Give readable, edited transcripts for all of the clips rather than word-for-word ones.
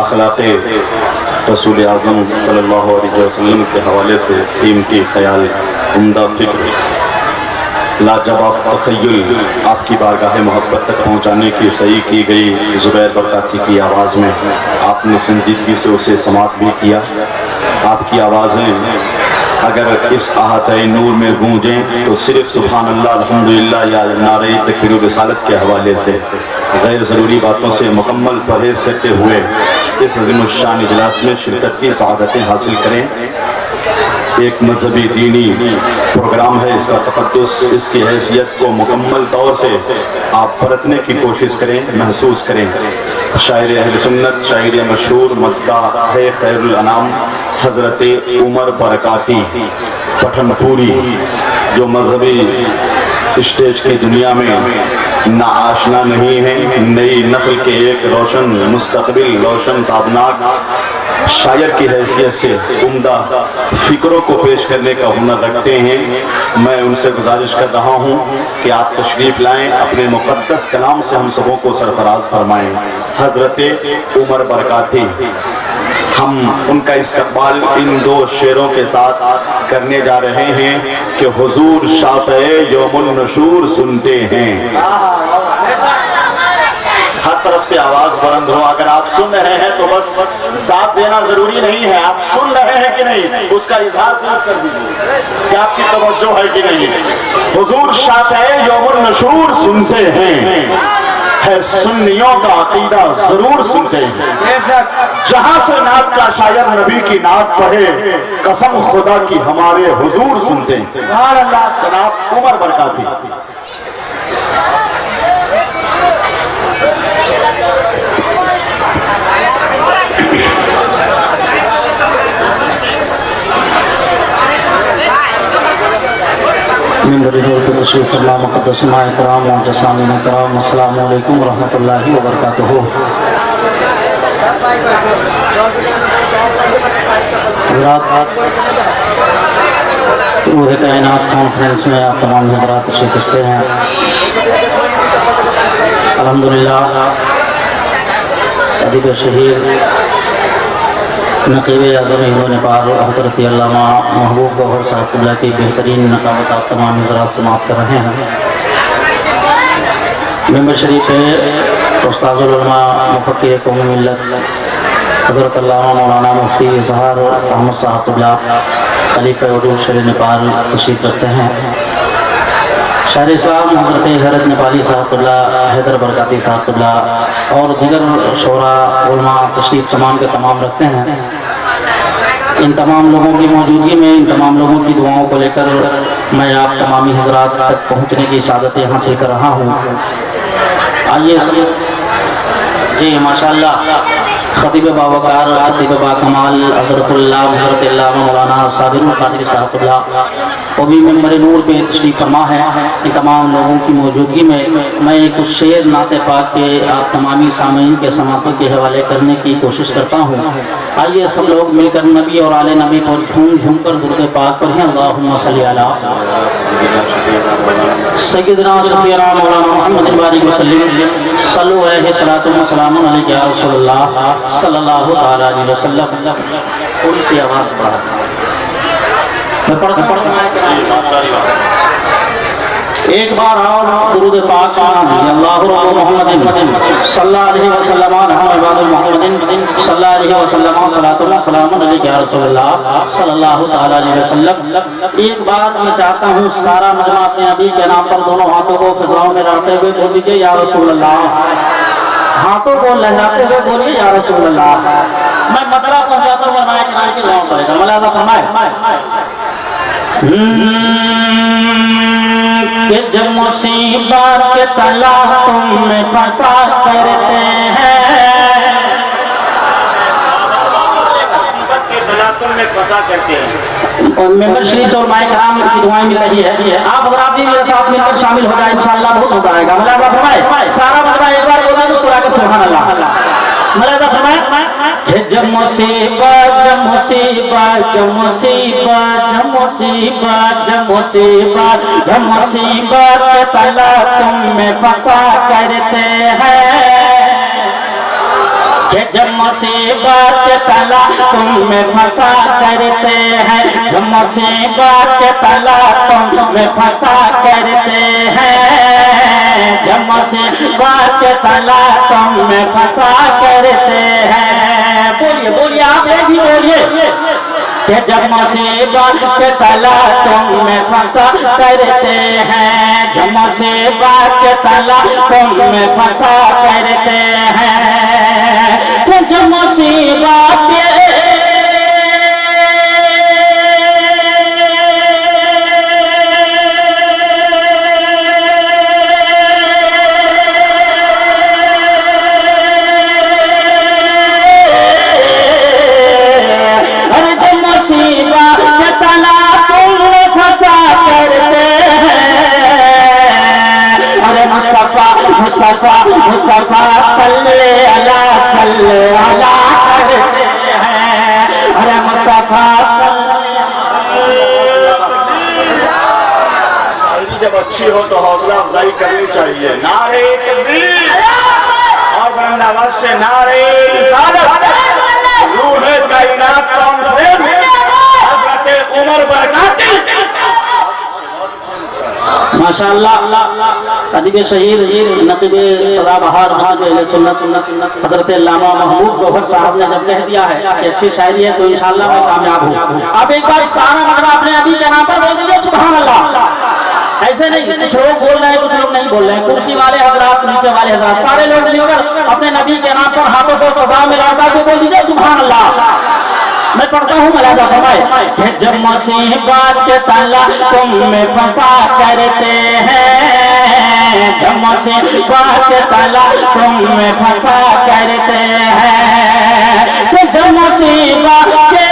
اخلاق رسول اعظم صلی اللہ علیہ وسلم کے حوالے سے قیمتی خیال، عمدہ فکر، لاجواب تخیل آپ کی بارگاہ محبت تک پہنچانے کی صحیح کی گئی زبیر برکاتی کی آواز میں آپ نے سنجیدگی سے اسے سماعت بھی کیا۔ آپ کی آوازیں اگر اس احاطہ نور میں گونجیں تو صرف سبحان اللہ الحمدللہ یا نعرہ تکبیر و رسالت کے حوالے سے غیر ضروری باتوں سے مکمل پرہیز کرتے ہوئے اس عظیم الشان اجلاس میں شرکت کی سعادتیں حاصل کریں۔ ایک مذہبی دینی پروگرام ہے، اس کا تقدس، اس کی حیثیت کو مکمل طور سے آپ پرتنے کی کوشش کریں، محسوس کریں۔ شاعر اہل سنت، شاعر مشہور مداح ہے خیر الانام حضرت عمر برکاتی پٹھن پوری، جو مذہبی اسٹیج کی دنیا میں ناآشنا نہیں ہے، نئی نسل کے ایک روشن مستقبل، روشن تابناک شاعر کی حیثیت سے عمدہ فکروں کو پیش کرنے کا ہنر رکھتے ہیں۔ میں ان سے گزارش کر رہا ہوں کہ آپ تشریف لائیں، اپنے مقدس کلام سے ہم سبوں کو سرفراز فرمائیں۔ حضرت عمر برکاتی، ہم ان کا استقبال ان دو شعروں کے ساتھ کرنے جا رہے ہیں کہ حضور شافع یوم النشور سنتے ہیں۔ ہر طرف سے آواز بلند ہو، اگر آپ سن رہے ہیں تو بس داد دینا ضروری نہیں ہے، آپ سن رہے ہیں کہ نہیں اس کا اظہار ضرور کر دیجیے کہ آپ کی توجہ ہے کہ نہیں۔ حضور شافع یوم النشور سنتے ہیں، ہے سنیوں کا عقیدہ ضرور سنتے ہیں۔ جہاں سے نعت کا شاعر نبی کی نعت پڑھے، قسم خدا کی ہمارے حضور سنتے ہیں۔ جناب عمر برکاتی۔ تشریف اللہ مقدس ماہ کرام معتسامین کرام، السلام علیکم ورحمۃ اللہ وبرکاتہ۔ روح کائنات کانفرنس میں آپ تمام حضرات تشریف رکھتے ہیں۔ الحمدللہ ادیب شہیر نقیب اعظم ہند نیپال حضرت علامہ محبوب گوہر صاحب اللہ کی بہترین نقابت آپ تمام حضرات سماعت کر رہے ہیں۔ ممبر شریف ہے استاد العلماء مفکر قومی ملت حضرت علامہ مولانا مفتی اظہار احمد صاحب اللہ خلیفہ اردو شہر نیپال تشریف رکھتے ہیں۔ شاعر اسلام حضرت حیرت نیپالی صاحب اللہ، حیدر برکاتی صاحب اللہ اور دیگر شعراء علماء تشریف تمام کے تمام رکھتے ہیں۔ ان تمام لوگوں کی موجودگی میں، ان تمام لوگوں کی دعاؤں کو لے کر میں آپ تمامی حضرات تک پہنچنے کی سعادتیں حاصل کر رہا ہوں۔ آئیے جی ماشاءاللہ خطیب باوقار، خطیب باکمال حضرت اللہ حضرت علامہ مولانا صابر القادری صاحب اللہ وہ بھی ممبر نور پہ تشریف فرما ہے۔ ان تمام لوگوں کی موجودگی میں کچھ شعر نعت پاک کے آپ تمامی سامعین کے سماعتوں کے حوالے کرنے کی کوشش کرتا ہوں۔ آئیے سب لوگ مل کر نبی اور آل نبی پر جھوم جھوم کر درود پاک پڑھیں۔ اللہم صلی علی سیدنا شفیعنا مولانا محمد بارک وسلم، صلو علیہ صلاۃ و سلام علیک یا رسول اللہ صلی اللہ تعالی علیہ وسلم۔ تھوڑی سی آواز بڑھا میں پڑھتا ایک بار اور درود پاک پڑھیں۔ اللہ رب محمد صلی اللہ علیہ وسلم ہم عباد محمد صلی اللہ علیہ وسلم صلاۃ اللہ سلام علیک یا رسول اللہ صلی اللہ تعالی علیہ وسلم۔ ایک بات میں چاہتا ہوں سارا مجمع اپنے نبی کے نام پر دونوں ہاتھوں کو فضاؤں میں لہراتے ہوئے بول دیجیے یا رسول اللہ۔ ہاتھوں کو لہراتے ہوئے بولیے یا رسول اللہ۔ میں مطلب پہنچاتا ہوں فرمائے کرام کی دعاؤں پڑھے گا۔ ملاحظہ فرمائے کہ جب مصیبت کے تلا تم میں پھنسا کرتے ہیں، مصیبت کے تلا تم میں پھنسا کرتے ہیں۔ ممبر شریف اور مائے کرام کی دعائیں مل رہی ہے، آپ حضرات بھی میرے ساتھ مل کر شامل ہو جائیں، انشاءاللہ بہت مزہ آئے گا۔ ملاحظہ فرمائے سارا مطلب ایک بار بولیں مسکرا کر سبحان اللہ۔ ملاحظہ فرمائے کہ جب مصیبت جب مصیبت جب مصیبت جب مصیبت جب مصیبت جب مصیبت کے تلا تم میں پھنسا کرتے ہیں، کہ جب مصیبت تلا تم میں پھنسا کرتے ہیں، جب مصیبت تلا تم میں پھنسا کرتے ہیں، جب مصیبت تلا تم میں پھنسا کرتے ہیں، بولیے بولیے آپ یہ بھی بولیے کہ جب مصیبت کے تلا تم میں پھنسا کرتے ہیں، جب مصیبت کے تلا تم میں پھنسا کرتے ہیں، کہ جب مصیبت مصطفیٰ صلی اللہ کرتے ہیں، ارے مصطفیٰ جب اچھی ہو تو حوصلہ افزائی کرنی چاہیے، نعرہ تکبیر اور بلند آواز سے نعرہ رسالت، روح کائنات کانفرنس حضرت عمر برکاتی ماشاءاللہ ادیب شہید نقیب سدا بہار اہل سنت حضرت علامہ محمود گوہر صاحب نے جب کہہ دیا ہے کہ اچھی شاعری ہے تو انشاءاللہ میں کامیاب ہوں۔ آپ ایک بار سارا مطلب اپنے ابھی کے نام پر بول دیجیے سبحان اللہ۔ ایسے نہیں، کچھ لوگ بول رہے ہیں کچھ لوگ نہیں بول رہے ہیں، کرسی والے حضرات نیچے والے حضرات سارے لوگ مل کر اپنے نبی کے نام پر ہاتھوں کو فضا میں لڑکا کے بول دیجیے سبحان اللہ۔ میں پڑھتا ہوں ملاحظہ فرمائے کہ جب مصیبت کے تلا تم میں پھنسا کرتے ہیں، جب مصیبت کے تلا تم میں پھنسا کرتے ہیں، کہ جب مصیبت کے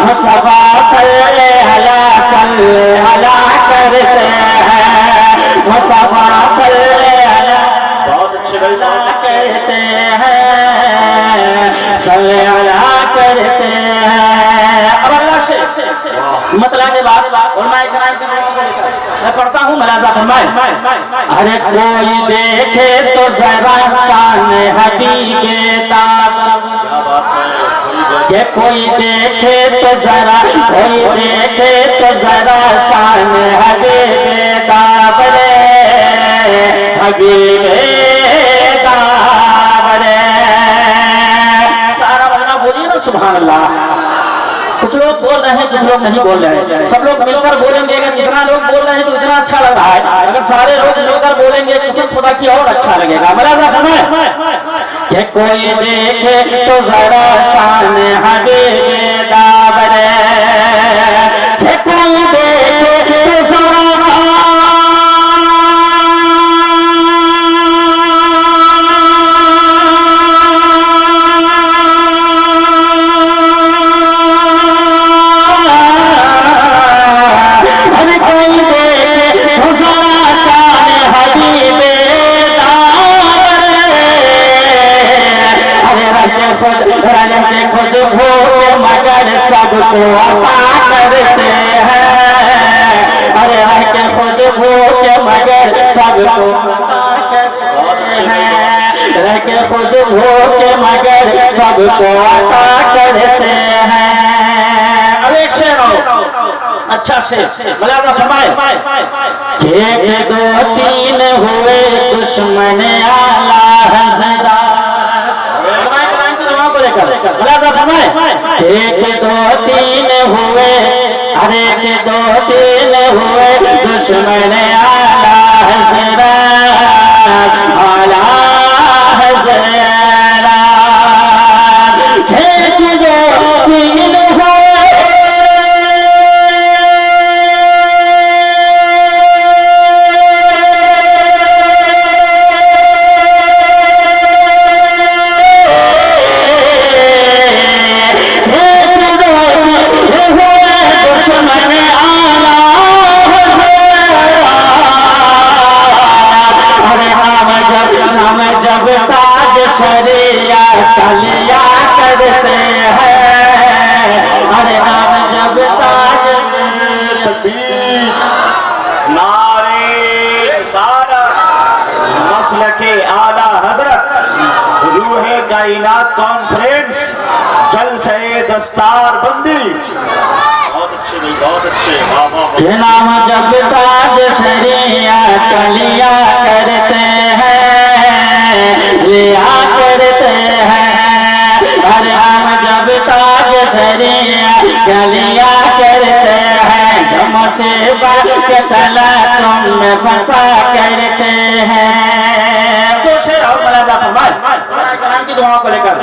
مصطفیٰ صلی اللہ کرتے ہیں، مصطفیٰ صلی اللہ بہت اچھے کرتے ہیں، صلی اللہ کرتے ہیں۔ اب اللہ سے مطلب کے بعد علماء کرام کی میں پڑھتا ہوں ملاحظہ فرمائے، ارے کوئی دیکھے تو ذرا شان حبیب تاب، کہ کوئی دیکھے تو ذرا، کوئی دیکھے تو ذرا شان حبیب دابرے، حبیب دابرے، سارا بلنا بولیے نا سبحان اللہ۔ کچھ لوگ بول رہے ہیں کچھ لوگ نہیں بول رہے ہیں، سب لوگ مل کر بولیں گے، اگر اتنا لوگ بول رہے ہیں تو اتنا اچھا لگ رہا ہے، اگر سارے لوگ مل کر بولیں گے قسم خدا کی اور اچھا لگے گا۔ ملاحظہ فرمائے کہ کوئی دیکھے تو ذرا شان حبیب دابرے، کہ کوئی دیکھے تو ذرا خود بھوک مگر سب کو عطا کرتے ہیں، ارے رہ کے خود بھوک مگر سب کو عطا کرتے ہیں، رہ کے خود بھوک مگر سب کو عطا کرتے ہیں۔ اب ایک شعر اچھا شعر ملاحظہ فرمائے کہ ایک دو تین ہوئے دشمن اعلیٰ حضرات، ایک دو تین ہوئے، ارے ایک دو تین ہوئے دشمن اعلیٰ حضرات، اعلیٰ حضرات، ایک دو تین ہوئے دشمن اعلیٰ کائنات کانفرنس جلسہ دستار بندی. بہت اچھے بھائی، بہت اچھے. کہ نام جب تاج شریعت لیا کرتے ہیں، لیا کرتے ہیں. ارے ہم جب تاج شریعت لیا کرتے ہیں، جو مصیبہ کے تلے تم میں پھنسا کرتے ہیں. تو شیر اور ملاحظہ فرمائے السلام کی دعا کو لے کر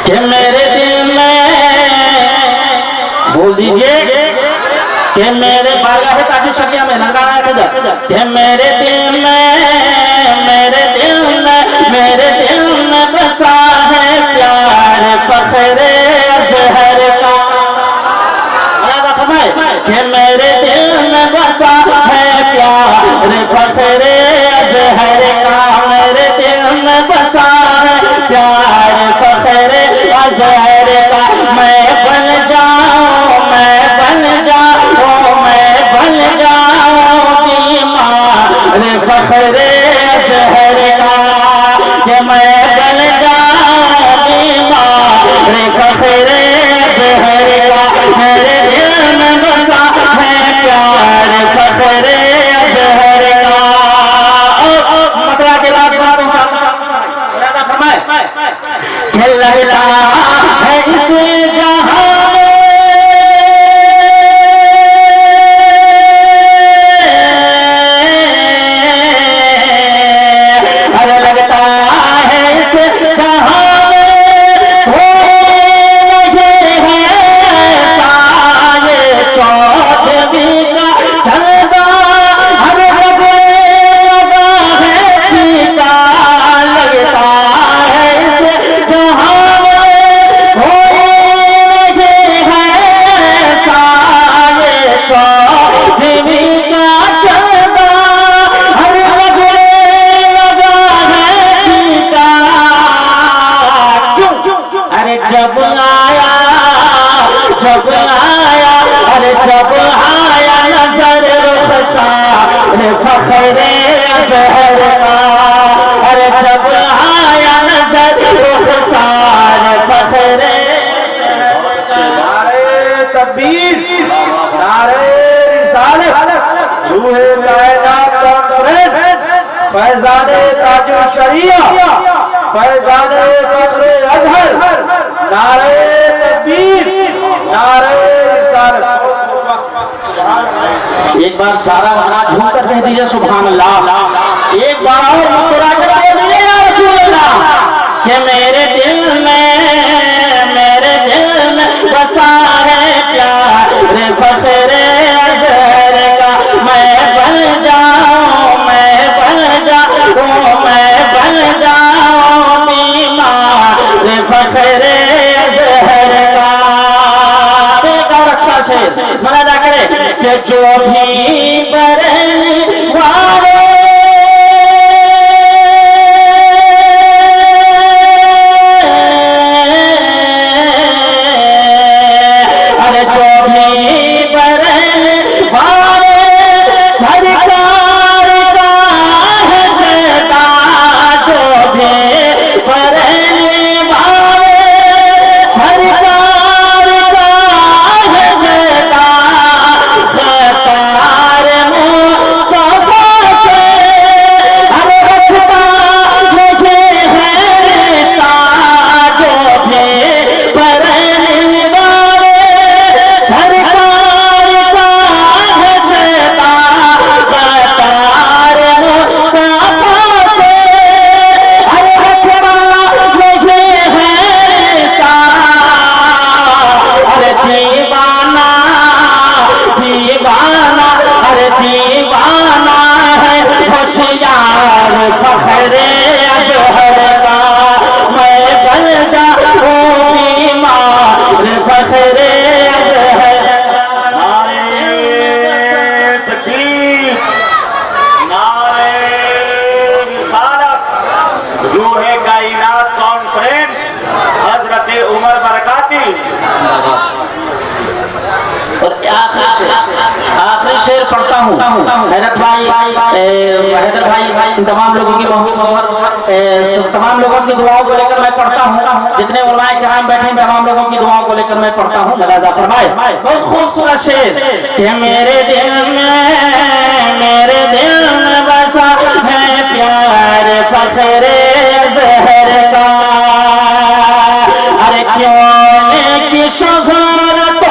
کہ میرے دل میں بول دیجئے کہ میرے بارگاہ تاج شریعہ میں ننگانا ہے کدھر کہ میرے دل میں، میرے دل میں، میرے دل میں بسا ہے پیار فخر اظہر کا. کہ میرے دل میں بسا ہے پیار فخر اظہر کا. میرے دل میں بسا ہے پیار فخر اظہر کا. میں بن جاؤں، میں بن جاؤں، میں بن جاؤں بیمار فخر اظہر کا. کہ میں بن جاؤں بیمار فخر اظہر کا. میرے دل میں بسا ہے پیار فخر اظہر کا. مطلع کے بعد کہ لگتا ہے اس جہاں میں ارے لگتا ہے اس جہاں میں ہو رہے ہیں سایے چودھویں کا چندہ. ہر جگہ لگا ہے ٹھیکا. لگتا ہے اس جہاں میں ہو رہے ہیں سایے چودھویں کا چندہ. ہر جگہ لگا ہے ٹھیکا. ارے جب آیا، جب آیا، ارے جب آیا نظر رخسار فخر اظہر کا. ارے جب آیا نظر رخسار فخر. نعرہ تکبیر، نعرہ رسالت، روح کائنات کانفرنس، فیضان تاج الشریعہ، فیضان فخر اظہر. نعرہ تکبیر، نعرہ رسالت. ایک بار سارا وہاں جھوم کر کہہ دیجئے سبحان اللہ. ایک بار اور مسکرا کر کہہ دیجئے یا رسول اللہ. کہ میرے دل میں، میرے دل میں بسا ہے پیار فخر اظہر کا. میں بن جاؤں، میں بن جاؤں، میں بن جاؤں بیمار فخر اظہر کا. ایک اور اچھا شعر ملاحظہ کرے کہ جو بھی برہنی والے ارے جو بھی برہنی والے سرکار کا ہے شیطان. جو بھی برہنی والے سرکار کا ہے شیطان. خطار مصطفیٰ سے ہر رکھتا مجھے ہے رشتہ. جو بھی برہنی والے سرکار کا ہے شیطان. خطار مصطفیٰ سے ہر رکھتا مجھے ہے رشتہ. ارے دیوانہ، دیوانہ، ارے دیوانہ ہے ہوشیار فخر اظہر کا. میں بن جاؤں بیمار فخر اظہر. نعرہ تکبیر، نعرہ رسالت، روح کائنات کانفرنس حضرت عمر برکاتی. اور آخری شعر پڑھتا ہوں حیدر بھائی تمام لوگوں کی تمام لوگوں کی دعاؤں کو لے کر میں پڑھتا ہوں. جتنے علماء کرام بیٹھے ہیں تمام لوگوں کی دعاؤں کو لے کر میں پڑھتا ہوں. لہذا فرمائے بہت خوبصورت شعر کہ میرے دل میں بسا ہے پیار فخر زہر کا. ارے کیوں کی شہرت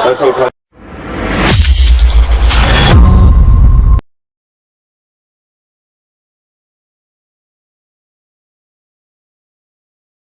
ایسا اٹھا